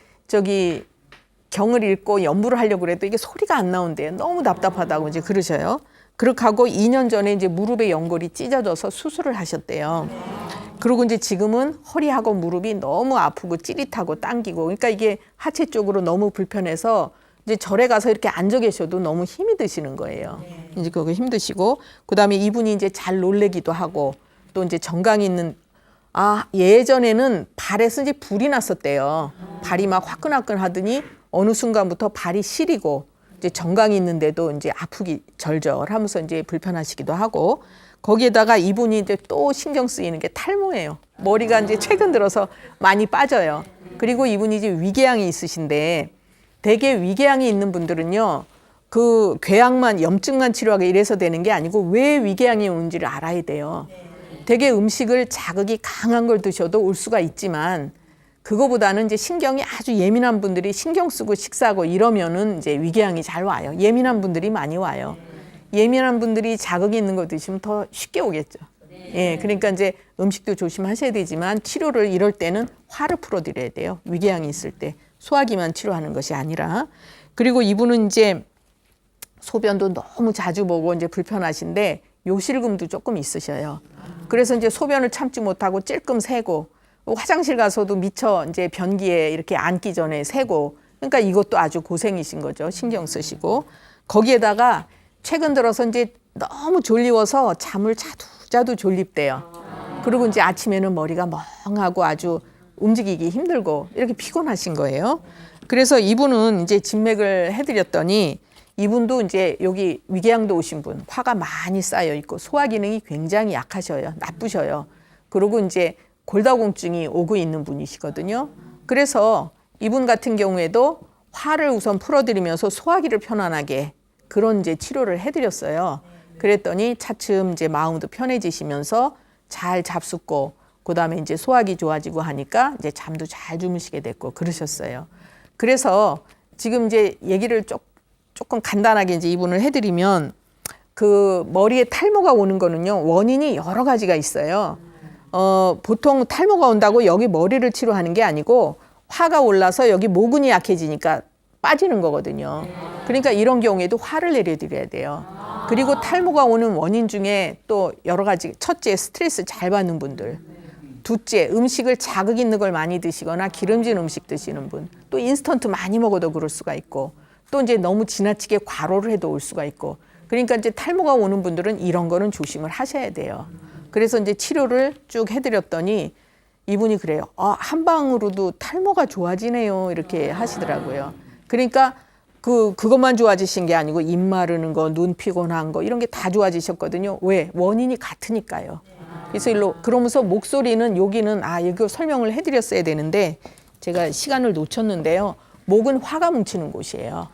경을 읽고 연부를 하려고 그래도 이게 소리가 안 나온대요. 너무 답답하다고 이제 그러셔요. 그렇게 하고 2년 전에 이제 무릎의 연골이 찢어져서 수술을 하셨대요. 그리고 이제 지금은 허리하고 무릎이 너무 아프고 찌릿하고 당기고 그러니까 이게 하체 쪽으로 너무 불편해서 이제 절에 가서 이렇게 앉아 계셔도 너무 힘이 드시는 거예요. 이제 그거 힘드시고 그다음에 이분이 이제 잘 놀래기도 하고 또 이제 정강이 있는 예전에는 발에서 이제 불이 났었대요. 발이 막 화끈화끈 하더니 어느 순간부터 발이 시리고 이제 정강이 있는데도 이제 아프기 절절하면서 이제 불편하시기도 하고 거기에다가 이분이 이제 또 신경 쓰이는 게 탈모예요. 머리가 이제 최근 들어서 많이 빠져요. 그리고 이분이 이제 위궤양이 있으신데 대개 위궤양이 있는 분들은요. 그 궤양만 염증만 치료하고 이래서 되는 게 아니고 왜 위궤양이 오는지를 알아야 돼요. 대개 음식을 자극이 강한 걸 드셔도 올 수가 있지만 그거보다는 이제 신경이 아주 예민한 분들이 신경 쓰고 식사하고 이러면은 이제 위궤양이 잘 와요. 예민한 분들이 많이 와요. 예민한 분들이 자극이 있는 거 드시면 더 쉽게 오겠죠. 예, 그러니까 이제 음식도 조심하셔야 되지만 치료를 이럴 때는 화를 풀어드려야 돼요. 위궤양이 있을 때 소화기만 치료하는 것이 아니라 그리고 이분은 이제 소변도 너무 자주 보고 이제 불편하신데 요실금도 조금 있으셔요. 그래서 이제 소변을 참지 못하고 찔끔 새고 화장실 가서도 미처 이제 변기에 이렇게 앉기 전에 새고 그러니까 이것도 아주 고생이신 거죠. 신경 쓰시고 거기에다가 최근 들어서 이제 너무 졸리워서 잠을 자도 졸립대요. 그리고 이제 아침에는 머리가 멍하고 아주 움직이기 힘들고 이렇게 피곤하신 거예요. 그래서 이분은 이제 진맥을 해드렸더니 이분도 이제 여기 위궤양도 오신 분, 화가 많이 쌓여 있고 소화 기능이 굉장히 약하셔요. 나쁘셔요. 그리고 이제 골다공증이 오고 있는 분이시거든요. 그래서 이분 같은 경우에도 화를 우선 풀어드리면서 소화기를 편안하게 그런 이제 치료를 해드렸어요. 그랬더니 차츰 이제 마음도 편해지시면서 잘 잡숫고 그다음에 이제 소화기 좋아지고 하니까 이제 잠도 잘 주무시게 됐고 그러셨어요. 그래서 지금 이제 얘기를 조금 간단하게 이제 이분을 해드리면 그 머리에 탈모가 오는 거는요 원인이 여러 가지가 있어요. 보통 탈모가 온다고 여기 머리를 치료하는 게 아니고 화가 올라서 여기 모근이 약해지니까 빠지는 거거든요. 그러니까 이런 경우에도 화를 내려드려야 돼요. 그리고 탈모가 오는 원인 중에 또 여러 가지, 첫째 스트레스 잘 받는 분들, 둘째 음식을 자극 있는 걸 많이 드시거나 기름진 음식 드시는 분, 또 인스턴트 많이 먹어도 그럴 수가 있고, 또 이제 너무 지나치게 과로를 해도 올 수가 있고, 그러니까 이제 탈모가 오는 분들은 이런 거는 조심을 하셔야 돼요. 그래서 이제 치료를 쭉 해드렸더니 이분이 그래요. 한 방으로도 탈모가 좋아지네요. 이렇게 하시더라고요. 그러니까 그것만 좋아지신 게 아니고 입 마르는 거, 눈 피곤한 거 이런 게 다 좋아지셨거든요. 왜? 원인이 같으니까요. 그래서 그러면서 목소리는 여기는 이거 설명을 해드렸어야 되는데 제가 시간을 놓쳤는데요. 목은 화가 뭉치는 곳이에요.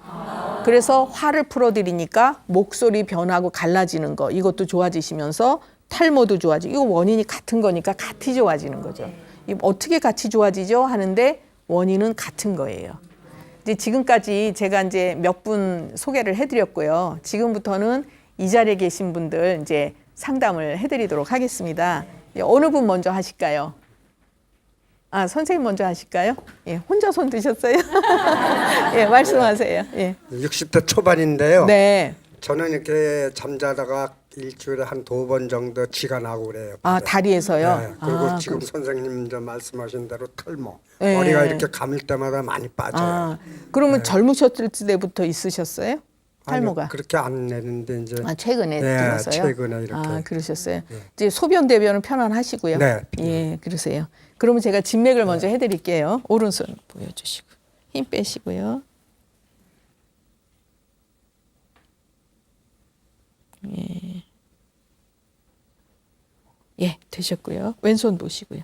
그래서 화를 풀어드리니까 목소리 변하고 갈라지는 거 이것도 좋아지시면서 탈모도 좋아지고, 이거 원인이 같은 거니까 같이 좋아지는 거죠. 어떻게 같이 좋아지죠? 하는데 원인은 같은 거예요. 이제 지금까지 제가 이제 몇 분 소개를 해드렸고요. 지금부터는 이 자리에 계신 분들 이제 상담을 해드리도록 하겠습니다. 어느 분 먼저 하실까요? 선생님 먼저 하실까요? 예, 혼자 손 드셨어요? 예, 말씀하세요. 예. 60대 초반인데요. 네. 저는 이렇게 잠자다가 일주일에 한 2번 정도 쥐가 나고 그래요. 다리에서요? 네. 그리고 지금 선생님 말씀하신 대로 탈모. 네. 머리가 이렇게 감을 때마다 많이 빠져요. 그러면 젊으셨을 때부터 있으셨어요? 탈모가? 아니요, 그렇게 안 내는데 이제 최근에 네, 들어서요? 최근에 이렇게. 그러셨어요. 이제 소변 대변은 편안하시고요. 네. 예, 그러세요. 그러면 제가 진맥을 먼저 해드릴게요. 오른손 보여주시고 힘 빼시고요. 예, 되셨고요. 왼손 보시고요.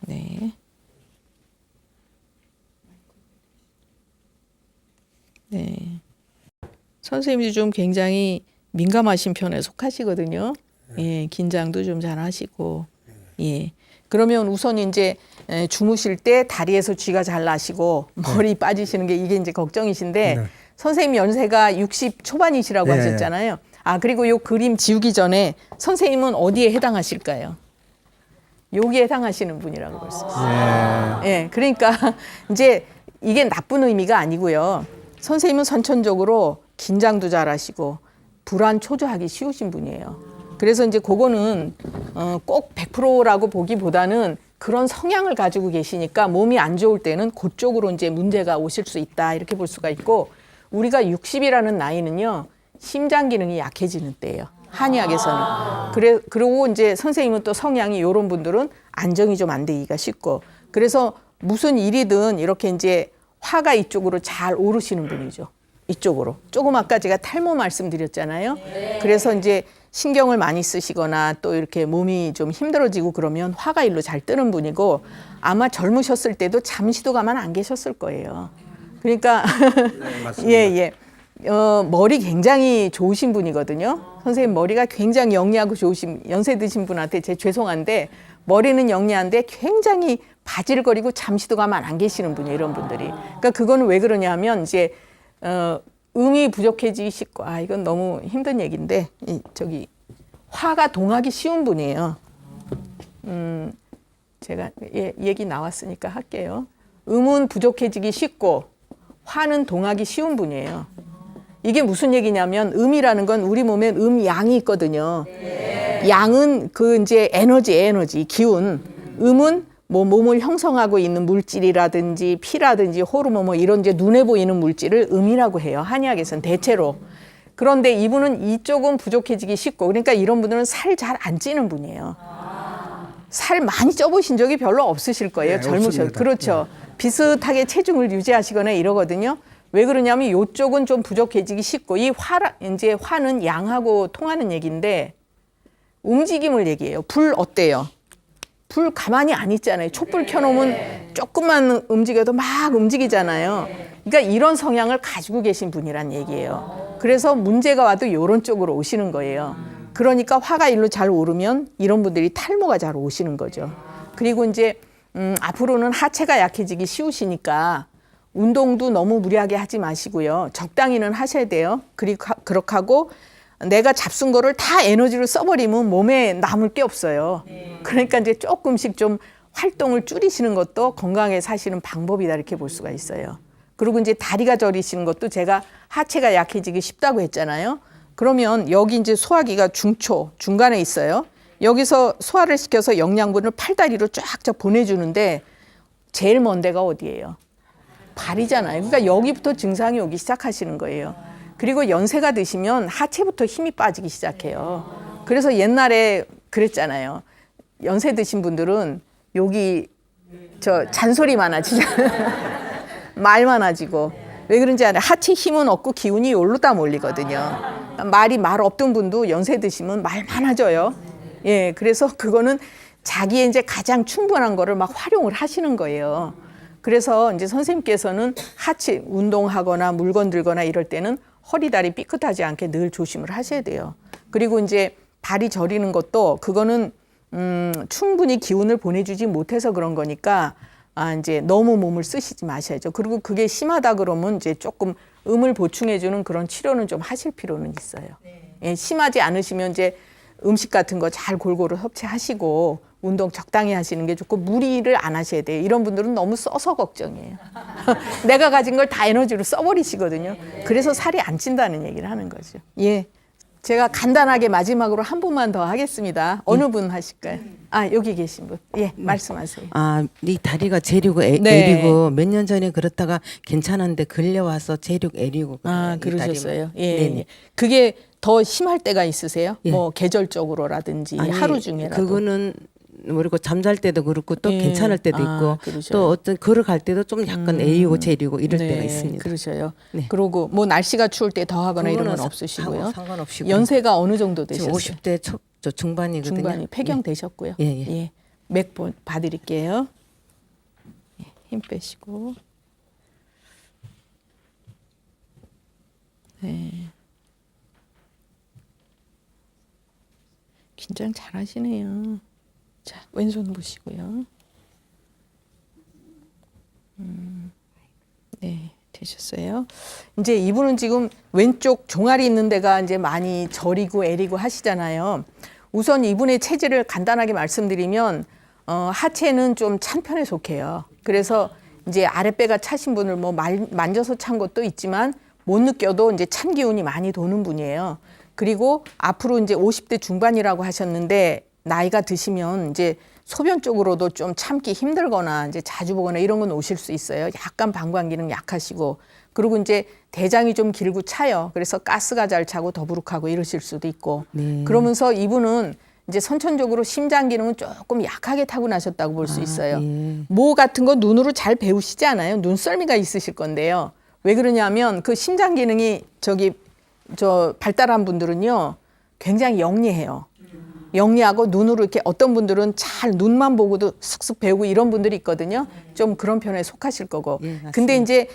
네. 네. 선생님이 좀 굉장히 민감하신 편에 속하시거든요. 예, 긴장도 좀 잘 하시고. 예. 그러면 우선 이제 주무실 때 다리에서 쥐가 잘 나시고 머리 빠지시는 게 이게 이제 걱정이신데 네. 선생님 연세가 60 초반이시라고 네. 하셨잖아요. 그리고 요 그림 지우기 전에 선생님은 어디에 해당하실까요? 여기에 해당하시는 분이라고 볼 수 있어요. 예, 그러니까 이제 이게 나쁜 의미가 아니고요. 선생님은 선천적으로 긴장도 잘하시고 불안 초조하기 쉬우신 분이에요. 그래서 이제 그거는 꼭 100%라고 보기보다는 그런 성향을 가지고 계시니까 몸이 안 좋을 때는 그쪽으로 이제 문제가 오실 수 있다 이렇게 볼 수가 있고, 우리가 60이라는 나이는요 심장 기능이 약해지는 때예요. 한의학에서는. 그리고 이제 선생님은 또 성향이 이런 분들은 안정이 좀 안 되기가 쉽고, 그래서 무슨 일이든 이렇게 이제 화가 이쪽으로 잘 오르시는 분이죠. 이쪽으로. 조금 아까 제가 탈모 말씀드렸잖아요. 그래서 이제 신경을 많이 쓰시거나 또 이렇게 몸이 좀 힘들어지고 그러면 화가 일로 잘 뜨는 분이고, 아마 젊으셨을 때도 잠시도 가만 안 계셨을 거예요. 그러니까 예. 머리 굉장히 좋으신 분이거든요. 선생님 머리가 굉장히 영리하고 좋으신, 연세 드신 분한테 제 죄송한데 머리는 영리한데 굉장히 바질거리고 잠시도 가만 안 계시는 분이에요. 이런 분들이. 그러니까 그거는 왜 그러냐 하면 이제 음이 부족해지기 쉽고, 이건 너무 힘든 얘기인데 화가 동하기 쉬운 분이에요. 제가 얘기 나왔으니까 할게요. 음은 부족해지기 쉽고 화는 동하기 쉬운 분이에요. 이게 무슨 얘기냐면 음이라는 건 우리 몸에 음양이 있거든요. 양은 이제 에너지, 기운. 음은 뭐 몸을 형성하고 있는 물질이라든지 피라든지 호르몬 이런 이제 눈에 보이는 물질을 음이라고 해요. 한의학에서는 대체로. 그런데 이분은 이쪽은 부족해지기 쉽고, 그러니까 이런 분들은 살 잘 안 찌는 분이에요. 살 많이 쪄보신 적이 별로 없으실 거예요. 네, 젊으셔도. 그렇죠. 비슷하게 체중을 유지하시거나 이러거든요. 왜 그러냐면 이쪽은 좀 부족해지기 쉽고, 이제 화는 양하고 통하는 얘기인데 움직임을 얘기해요. 불 어때요? 불 가만히 안 있잖아요. 촛불 켜놓으면 조금만 움직여도 막 움직이잖아요. 그러니까 이런 성향을 가지고 계신 분이란 얘기예요. 그래서 문제가 와도 이런 쪽으로 오시는 거예요. 그러니까 화가 일로 잘 오르면 이런 분들이 탈모가 잘 오시는 거죠. 그리고 이제 앞으로는 하체가 약해지기 쉬우시니까 운동도 너무 무리하게 하지 마시고요. 적당히는 하셔야 돼요. 그렇게 하고 내가 잡순 거를 다 에너지로 써버리면 몸에 남을 게 없어요. 그러니까 이제 조금씩 좀 활동을 줄이시는 것도 건강하게 사시는 방법이다 이렇게 볼 수가 있어요. 그리고 이제 다리가 저리시는 것도 제가 하체가 약해지기 쉽다고 했잖아요. 그러면 여기 이제 소화기가 중초, 중간에 있어요. 여기서 소화를 시켜서 영양분을 팔다리로 쫙쫙 보내주는데 제일 먼 데가 어디예요? 발이잖아요. 그러니까 여기부터 증상이 오기 시작하시는 거예요. 그리고 연세가 드시면 하체부터 힘이 빠지기 시작해요. 그래서 옛날에 그랬잖아요. 연세 드신 분들은 여기 잔소리 많아지잖아요. 말 많아지고. 왜 그런지 알아요? 하체 힘은 없고 기운이 여기로 다 몰리거든요. 말 없던 분도 연세 드시면 말 많아져요. 예, 그래서 그거는 자기의 이제 가장 충분한 거를 막 활용을 하시는 거예요. 그래서 이제 선생님께서는 하체 운동하거나 물건 들거나 이럴 때는 허리, 다리 삐끗하지 않게 늘 조심을 하셔야 돼요. 그리고 이제 발이 저리는 것도 그거는 충분히 기운을 보내주지 못해서 그런 거니까 이제 너무 몸을 쓰시지 마셔야죠. 그리고 그게 심하다 그러면 이제 조금 음을 보충해주는 그런 치료는 좀 하실 필요는 있어요. 예, 심하지 않으시면 이제 음식 같은 거 잘 골고루 섭취하시고 운동 적당히 하시는 게 좋고 무리를 안 하셔야 돼요. 이런 분들은 너무 써서 걱정이에요. 내가 가진 걸 다 에너지로 써버리시거든요. 그래서 살이 안 찐다는 얘기를 하는 거죠. 예, 제가 간단하게 마지막으로 한 분만 더 하겠습니다. 어느 분 하실까요? 여기 계신 분. 예, 말씀하세요. 네 다리가 저리고 네. 애리고 몇 년 전에 그렇다가 괜찮았는데 걸려와서 저리고 애리고. 이 그러셨어요. 다리가. 예. 네네. 그게 더 심할 때가 있으세요? 예. 뭐 계절적으로라든지 아니, 하루 중에라도. 그거는 모르고 잠잘 때도 그렇고 또 예. 괜찮을 때도 있고 그러셔요. 또 어떤 걸어갈 때도 좀 약간 애리고 저리고 이럴 네, 때가 있습니다. 그러셔요. 네. 그리고 뭐 날씨가 추울 때 더 하거나 이런 건 그거는 없으시고요. 상관없이고. 연세가 어느 정도 지금 되셨어요? 50대 중반이거든요. 중반이 폐경 되셨고요. 예. 맥 봐드릴게요. 예, 힘 빼시고. 네. 긴장 잘 하시네요. 자, 왼손 보시고요. 네, 되셨어요. 이제 이분은 지금 왼쪽 종아리 있는 데가 이제 많이 저리고 애리고 하시잖아요. 우선 이분의 체질을 간단하게 말씀드리면 하체는 좀 찬 편에 속해요. 그래서 이제 아랫배가 차신 분을 뭐 만져서 찬 것도 있지만 못 느껴도 이제 찬 기운이 많이 도는 분이에요. 그리고 앞으로 이제 50대 중반이라고 하셨는데 나이가 드시면 이제 소변 쪽으로도 좀 참기 힘들거나 이제 자주 보거나 이런 건 오실 수 있어요. 약간 방광 기능 약하시고 그리고 이제 대장이 좀 길고 차요. 그래서 가스가 잘 차고 더부룩하고 이러실 수도 있고 그러면서 이분은 이제 선천적으로 심장 기능은 조금 약하게 타고나셨다고 볼 수 있어요. 모 같은 거 눈으로 잘 배우시지 않아요? 눈썰미가 있으실 건데요. 왜 그러냐면 그 심장 기능이 발달한 분들은요 굉장히 영리해요. 영리하고 눈으로 이렇게 어떤 분들은 잘 눈만 보고도 슥슥 배우고 이런 분들이 있거든요. 좀 그런 편에 속하실 거고. 근데 이제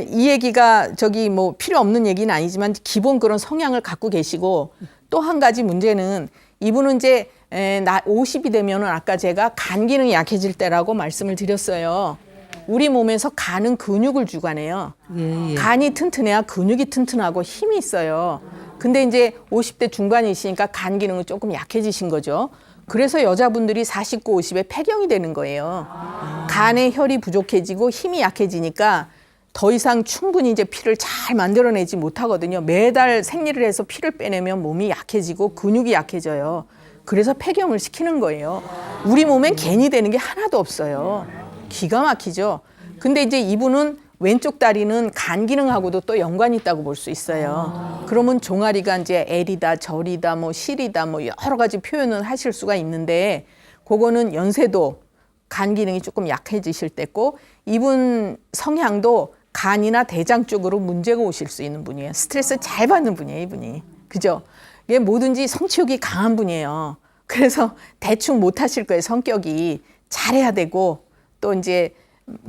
이 얘기가 뭐 필요 없는 얘기는 아니지만 기본 그런 성향을 갖고 계시고 또 한 가지 문제는 이분은 이제 50이 되면은 아까 제가 간 기능이 약해질 때라고 말씀을 드렸어요. 우리 몸에서 간은 근육을 주관해요. 간이 튼튼해야 근육이 튼튼하고 힘이 있어요. 근데 이제 50대 중반이시니까 간 기능은 조금 약해지신 거죠. 그래서 여자분들이 49, 50에 폐경이 되는 거예요. 간의 혈이 부족해지고 힘이 약해지니까 더 이상 충분히 이제 피를 잘 만들어내지 못하거든요. 매달 생리를 해서 피를 빼내면 몸이 약해지고 근육이 약해져요. 그래서 폐경을 시키는 거예요. 우리 몸엔 괜히 되는 게 하나도 없어요. 기가 막히죠. 근데 이제 이분은 왼쪽 다리는 간 기능하고도 또 연관이 있다고 볼 수 있어요. 그러면 종아리가 이제 L이다, 절이다, 뭐 실이다, 뭐 여러 가지 표현을 하실 수가 있는데 그거는 연세도 간 기능이 조금 약해지실 때고 이분 성향도 간이나 대장 쪽으로 문제가 오실 수 있는 분이에요. 스트레스 잘 받는 분이에요, 이분이. 그죠? 이게 뭐든지 성취욕이 강한 분이에요. 그래서 대충 못 하실 거예요, 성격이. 잘해야 되고 또 이제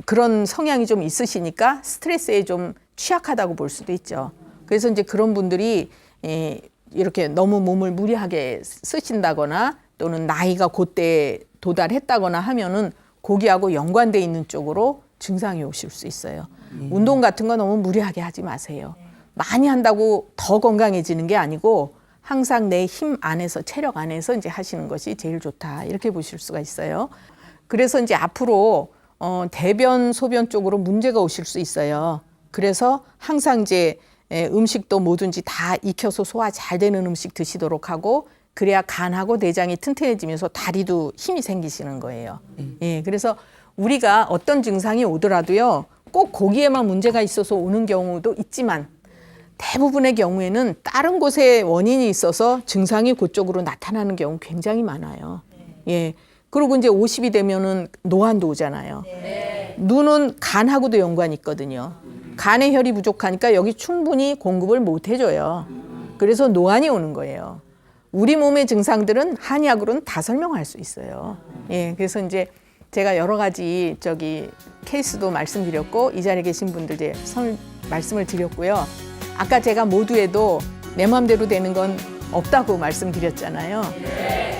그런 성향이 좀 있으시니까 스트레스에 좀 취약하다고 볼 수도 있죠. 그래서 이제 그런 분들이 이렇게 너무 몸을 무리하게 쓰신다거나 또는 나이가 그때 도달했다거나 하면은 거기하고 연관돼 있는 쪽으로 증상이 오실 수 있어요. 운동 같은 거 너무 무리하게 하지 마세요. 많이 한다고 더 건강해지는 게 아니고 항상 내 힘 안에서 체력 안에서 이제 하시는 것이 제일 좋다 이렇게 보실 수가 있어요. 그래서 이제 앞으로 대변 소변 쪽으로 문제가 오실 수 있어요. 그래서 항상 이제 음식도 뭐든지 다 익혀서 소화 잘 되는 음식 드시도록 하고 그래야 간하고 내장이 튼튼해지면서 다리도 힘이 생기시는 거예요. 예, 그래서 우리가 어떤 증상이 오더라도요, 꼭 거기에만 문제가 있어서 오는 경우도 있지만 대부분의 경우에는 다른 곳에 원인이 있어서 증상이 그쪽으로 나타나는 경우 굉장히 많아요. 예. 그리고 이제 50이 되면은 노안도 오잖아요. 눈은 간하고도 연관이 있거든요. 간의 혈이 부족하니까 여기 충분히 공급을 못 해줘요. 그래서 노안이 오는 거예요. 우리 몸의 증상들은 한의학으로는 다 설명할 수 있어요. 예, 그래서 이제 제가 여러 가지 케이스도 말씀드렸고 이 자리에 계신 분들 이제 말씀을 드렸고요. 아까 제가 모두에도 내 마음대로 되는 건 없다고 말씀드렸잖아요.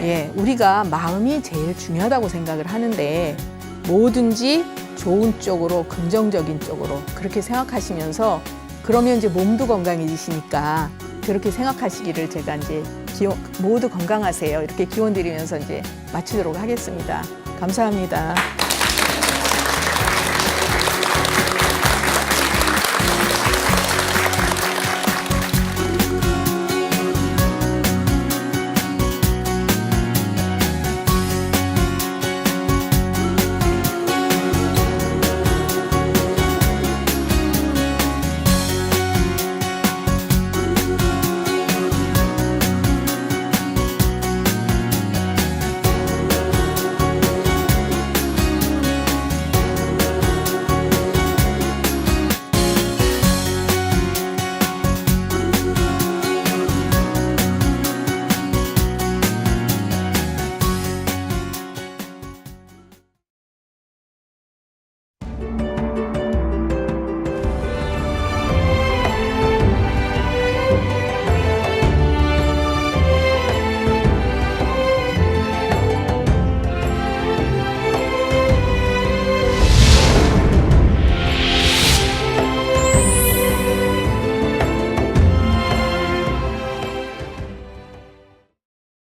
예, 우리가 마음이 제일 중요하다고 생각을 하는데 뭐든지 좋은 쪽으로 긍정적인 쪽으로 그렇게 생각하시면서 그러면 이제 몸도 건강해지시니까 그렇게 생각하시기를 제가 이제 모두 건강하세요 이렇게 기원 드리면서 이제 마치도록 하겠습니다. 감사합니다.